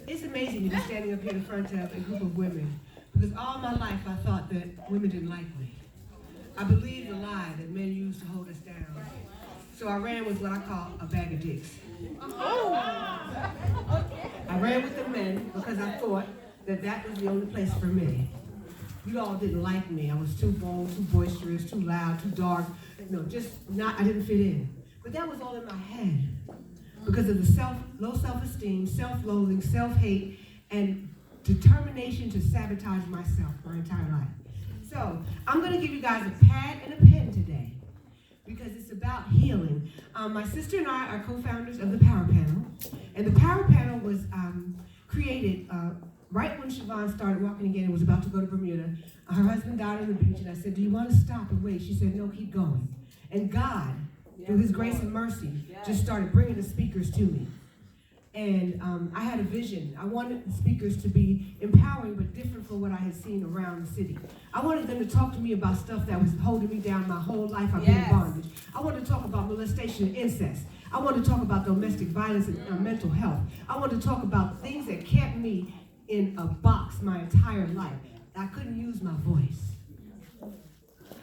it's amazing to be standing up here in front of a group of women, because all my life I thought that women didn't like me. I believed the lie that men used to hold us down. So I ran with what I call a bag of dicks. I ran with the men because I thought that that was the only place for me. You all didn't like me. I was too bold, too boisterous, too loud, too dark. I didn't fit in. But that was all in my head because of the low self-esteem, self-loathing, self-hate, and determination to sabotage myself my entire life. So I'm going to give you guys a pad and a pen today because it's about healing. My sister and I are co-founders of the Power Panel, and the Power Panel was created right when Siobhan started walking again and was about to go to Bermuda. Her husband died on the beach, and I said, "Do you want to stop and wait?" She said, "No, keep going." And God, through His grace and mercy, just started bringing the speakers to me. And I had a vision. I wanted the speakers to be empowering but different from what I had seen around the city. I wanted them to talk to me about stuff that was holding me down my whole life. I've been in bondage. I wanted to talk about molestation and incest. I wanted to talk about domestic violence and mental health. I wanted to talk about things that kept me in a box my entire life. I couldn't use my voice.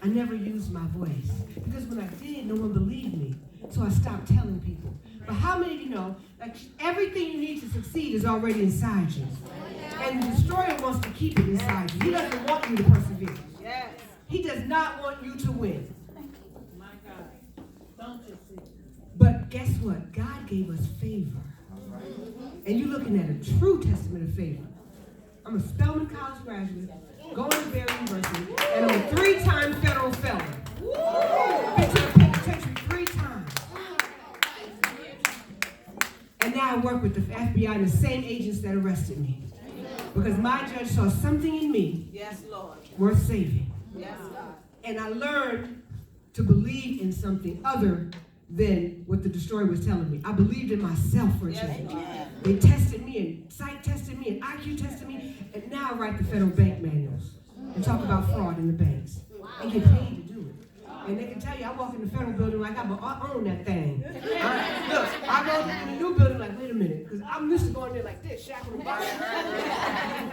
I never used my voice because when I did, no one believed me. So I stopped telling people. But how many of you know that everything you need to succeed is already inside you? And the destroyer wants to keep it inside you. He doesn't want you to persevere. He does not want you to win. My God. Don't you see? But guess what? God gave us favor. And you're looking at a true testament of favor. I'm a Spelman College graduate, going to Barry University, and I'm a 3-time federal felon. Been to the penitentiary 3 times. And now I work with the FBI and the same agents that arrested me. Because my judge saw something in me worth saving. And I learned to believe in something other than what the destroyer was telling me. I believed in myself for a change. They tested me and psych tested me and IQ tested me, and now I write the federal bank manuals and talk about fraud in the banks and get paid to do it. And they can tell you, I walk in the federal building like I own that thing. Look, I go in the new building like, wait a minute, because I'm used to going there like this, shackling the body.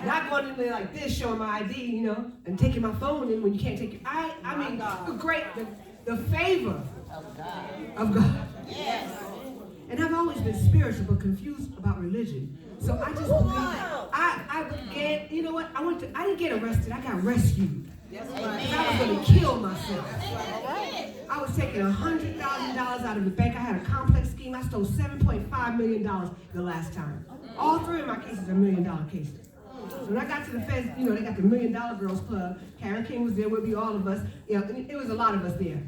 Not going in there like this, showing my ID, you know, and taking my phone in when you can't take your I mean, the favor of God. And I've always been spiritual but confused about religion. So I just believe you know what? I didn't get arrested, I got rescued. Because I was going to kill myself. I was taking $100,000 out of the bank. I had a complex scheme. I stole $7.5 million the last time. All 3 of my cases are $1 million cases. So when I got to the feds, you know, they got the $1 Million Girls Club. Karen King was there with me, all of us. You know, it was a lot of us there.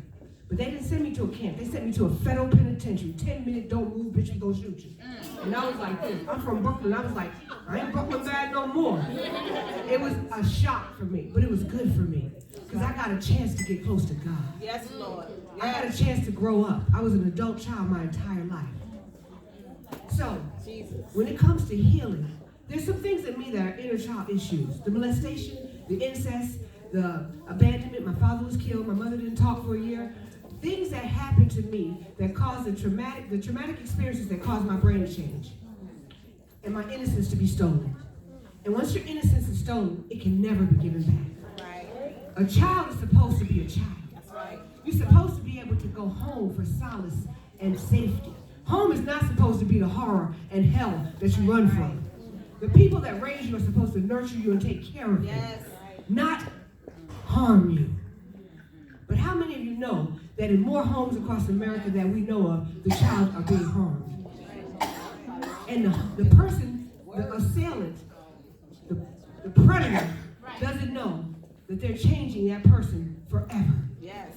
But they didn't send me to a camp. They sent me to a federal penitentiary. 10-minute, don't move, bitch, we gonna shoot you. And I was like this. I'm from Brooklyn. I was like, I ain't Brooklyn bad no more. It was a shock for me, but it was good for me. Because I got a chance to get close to God. Yes, Lord. I got a chance to grow up. I was an adult child my entire life. So, when it comes to healing, there's some things in me that are inner child issues. The molestation, the incest, the abandonment. My father was killed. My mother didn't talk for a year. Things that happened to me that caused the traumatic experiences that caused my brain to change. And my innocence to be stolen. And once your innocence is stolen, it can never be given back. Right. A child is supposed to be a child. That's right. You're supposed to be able to go home for solace and safety. Home is not supposed to be the horror and hell that you run from. The people that raise you are supposed to nurture you and take care of you, not harm you. But how many of you know that in more homes across America that we know of, the child are being harmed? And the person, the assailant, the predator, doesn't know that they're changing that person forever. Yes.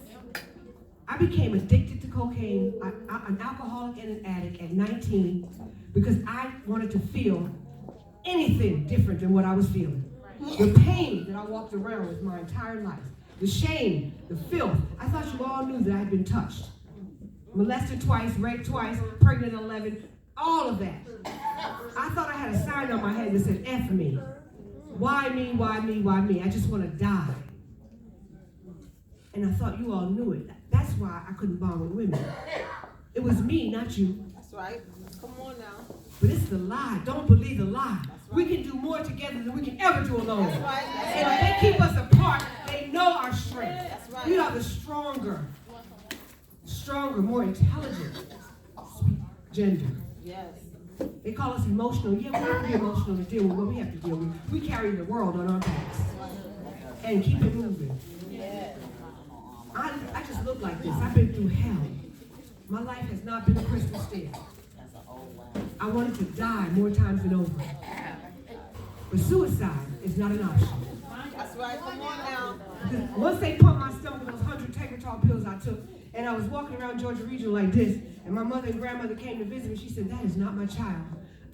I became addicted to cocaine, an alcoholic and an addict at 19 because I wanted to feel anything different than what I was feeling. The pain that I walked around with my entire life, the shame, the filth. I thought you all knew that I had been touched. Molested twice, raped twice, pregnant at 11, all of that. I thought I had a sign on my head that said, F me. Why me, why me, why me? I just want to die. And I thought you all knew it. That's why I couldn't bond with women. It was me, not you. That's right. Come on now. But it's the lie. Don't believe the lie. We can do more together than we can ever do alone. And if they keep us apart, they know our strength. We are the stronger, more intelligent gender. Yes. They call us emotional. Yeah, we have to be emotional to deal with what we have to deal with. We carry the world on our backs and keep it moving. I just look like this. I've been through hell. My life has not been a crystal stair. I wanted to die more times than over. But suicide is not an option. That's right. Come on now. Once they pumped my stomach with those 100 Tegretol pills I took, and I was walking around Georgia Regional like this, and my mother and grandmother came to visit me, she said, "That is not my child."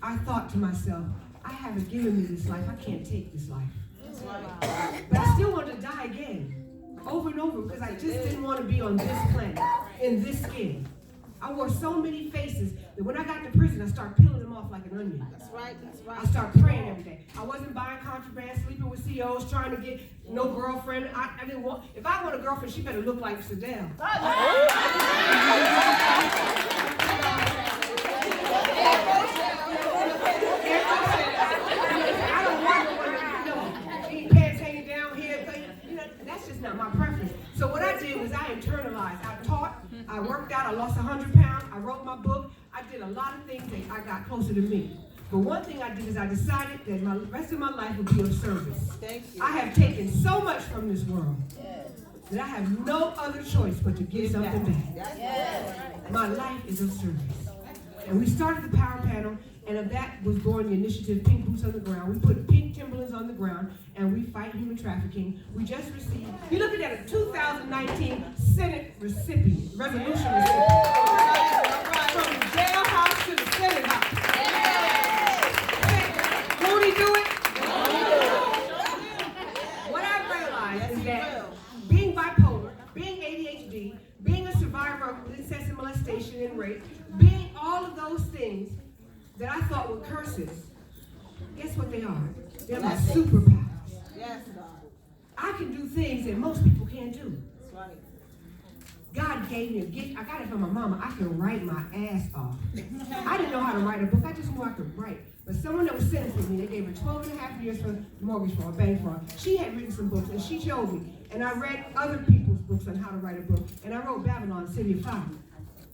I thought to myself, I haven't given me this life. I can't take this life. That's right. But I still wanted to die again, over and over, because I just didn't want to be on this planet, in this skin. I wore so many faces that when I got to prison, I started peeling them off like an onion. That's right. That's right. I started praying every day. I wasn't buying contraband, sleeping with COs, trying to get no girlfriend. I didn't want. If I want a girlfriend, she better look like Sadell. I don't want any pants hanging down here. That's just not my preference. So what I did was I internalized. I taught. I worked out. I lost 100 pounds. I wrote my book. I did a lot of things that I got closer to me. But one thing I did is I decided that the rest of my life would be of service. Thank you. I have taken so much from this world that I have no other choice but to give something back. Yes. My life is of service. And we started the power panel, and of that was born the initiative Pink Boots on the Ground. We put pink Timberlands on the ground, and we fight human trafficking. We just received, you're looking at a 2019 Senate resolution recipient. From the jailhouse to the Senate house. Won't he do it? What I realized is that being bipolar, being ADHD, being a survivor of incest and molestation and rape, being all of those things that I thought were curses, guess what they are? They're my superpowers. Yes, God. I can do things that most people can't do. That's right. God gave me a gift. I got it from my mama. I can write my ass off. I didn't know how to write a book. I just knew I could write. But someone that was sentenced with me, they gave her 12 and a half years for mortgage fraud, bank fraud. She had written some books, and she showed me. And I read other people's books on how to write a book. And I wrote Babylon, City of Fire.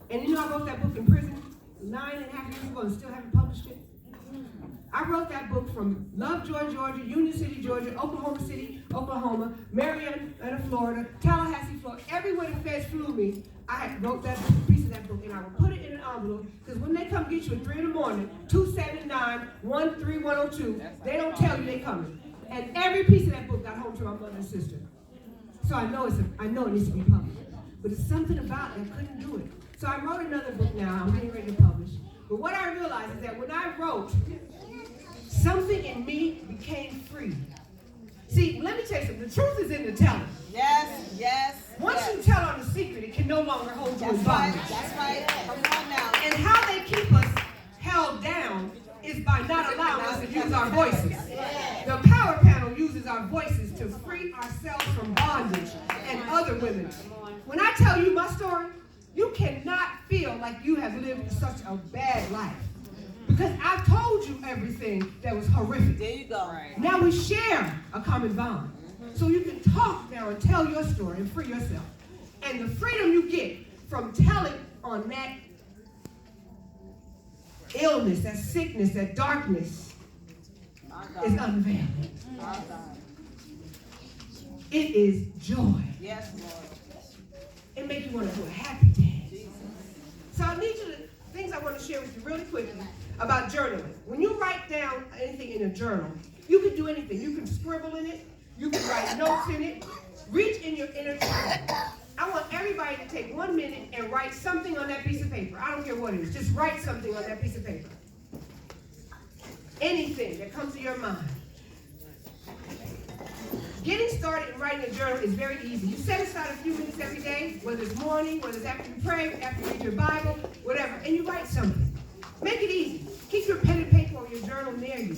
And you know I wrote that book in prison 9.5 years ago and still haven't published it? I wrote that book from Lovejoy, Georgia, Union City, Georgia, Oklahoma City, Oklahoma, Marietta, Florida, Tallahassee, Florida. Everywhere the feds flew me, I wrote that piece of that book, and I would put it in an envelope, because when they come get you at 3 in the morning, 279-13102, they don't tell you they coming. And every piece of that book got home to my mother and sister. So I know it needs to be published. But it's something about it, I couldn't do it. So I wrote another book now, I'm getting ready to publish. But what I realized is that when I wrote, something in me became free. See, let me tell you something. The truth is in the telling. Yes, yes. Once you tell on the secret, it can no longer hold you in bondage. That's right. Come on now. And how they keep us held down is by not allowing us to use our voices. The power panel uses our voices to free ourselves from bondage and other women. When I tell you my story, you cannot feel like you have lived such a bad life. Because I've told you everything that was horrific. There you go. Right. Now we share a common bond. So you can talk now and tell your story and free yourself. And the freedom you get from telling on that illness, that sickness, that darkness is unveiling. It is joy. Yes, Lord. It makes you want to do a happy dance. So I need you to, things I want to share with you really quickly about journaling. When you write down anything in a journal, you can do anything. You can scribble in it. You can write notes in it. Reach in your inner child. I want everybody to take 1 minute and write something on that piece of paper. I don't care what it is. Just write something on that piece of paper. Anything that comes to your mind. Getting started in writing a journal is very easy. You set aside a few minutes every day, whether it's morning, whether it's after you pray, after you read your Bible, whatever, and you write something. Make it easy. Keep your pen and paper or your journal near you.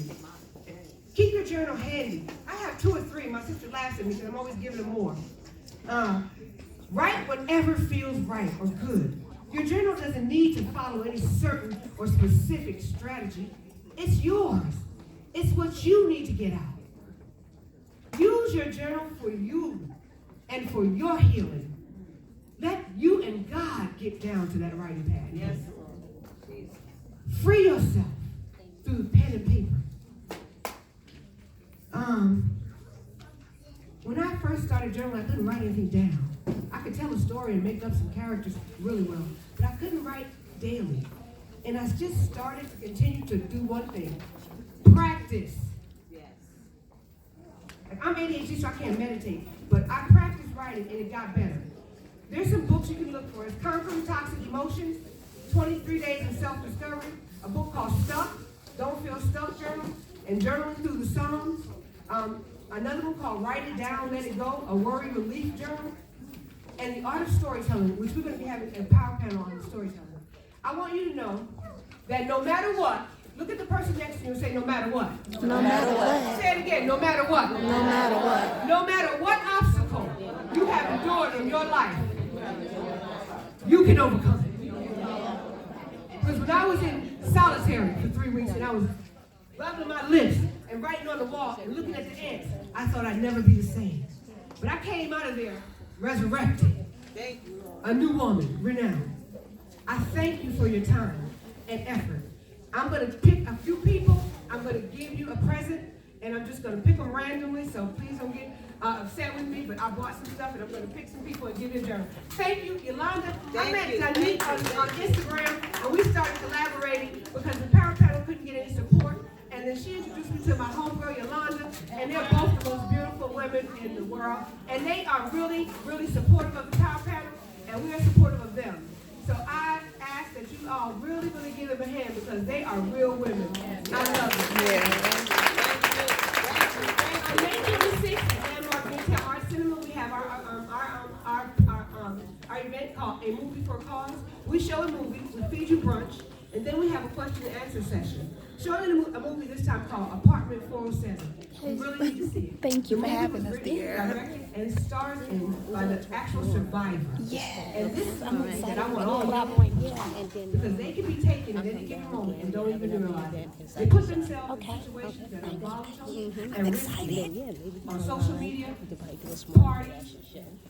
Keep your journal handy. I have 2 or 3. My sister laughs at me because I'm always giving her more. Write whatever feels right or good. Your journal doesn't need to follow any certain or specific strategy. It's yours. It's what you need to get out. Use your journal for you and for your healing. Let you and God get down to that writing pad. Yes. Free yourself through pen and paper. When I first started journaling, I couldn't write anything down. I could tell a story and make up some characters really well, but I couldn't write daily. And I just started to continue to do one thing: practice. Yes. Like, I'm ADHD, so I can't meditate, but I practiced writing and it got better. There's some books you can look for. It's Conquering Toxic Emotions, 23 Days of Self-Discovery, a book called Stuck, Don't Feel Stuck Journal, and Journaling Through the Psalms. Another one called Write It Down, Let It Go, a Worry Relief Journal, and The Art of Storytelling, which we're going to be having a power panel on storytelling. I want you to know that no matter what, look at the person next to you and say, no matter what. No matter what. Say it again, no matter what. No matter what. No matter what obstacle you have endured in your life, you can overcome it. Because when I was in solitary for 3 weeks and I was rubbing my lips and writing on the wall and looking at the ants, I thought I'd never be the same. But I came out of there resurrected, Thank you, Lord. a new woman, renowned. I thank you for your time and effort. I'm going to pick a few people. I'm going to give you a present, and I'm just going to pick them randomly, so please don't get upset with me, but I bought some stuff, and I'm going to pick some people and give you a journal. Thank you, Yolanda. I met Danique on Instagram, and we started collaborating because the Power Panel couldn't get any support, and then she introduced me to my homegirl, Yolanda, and they're both the most beautiful women in the world, and they are really, really supportive of the Power Panel, and we are supportive of them. So I ask that you all really, really give them a hand because they are real women. I love them. On May 26th at Landmark Midtown Art Cinema, we have our event called A Movie for a Cause. We show a movie, we feed you brunch, and then we have a question and answer session. Showing a movie this time called Apartment 407. You really need to see it. Thank you The for movie having was us written, there. directed, and it stars in the actual survivor. Yes. And this is a movie that I want all of you, because they can be taken at any given moment and don't even realize it. They put themselves in situations that are volatile and risky on social media, parties,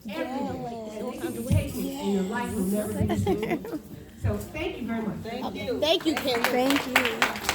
everywhere. And they can be taken and your life will never be the same. So thank you very much. Thank you. Thank you, Kim. Thank you.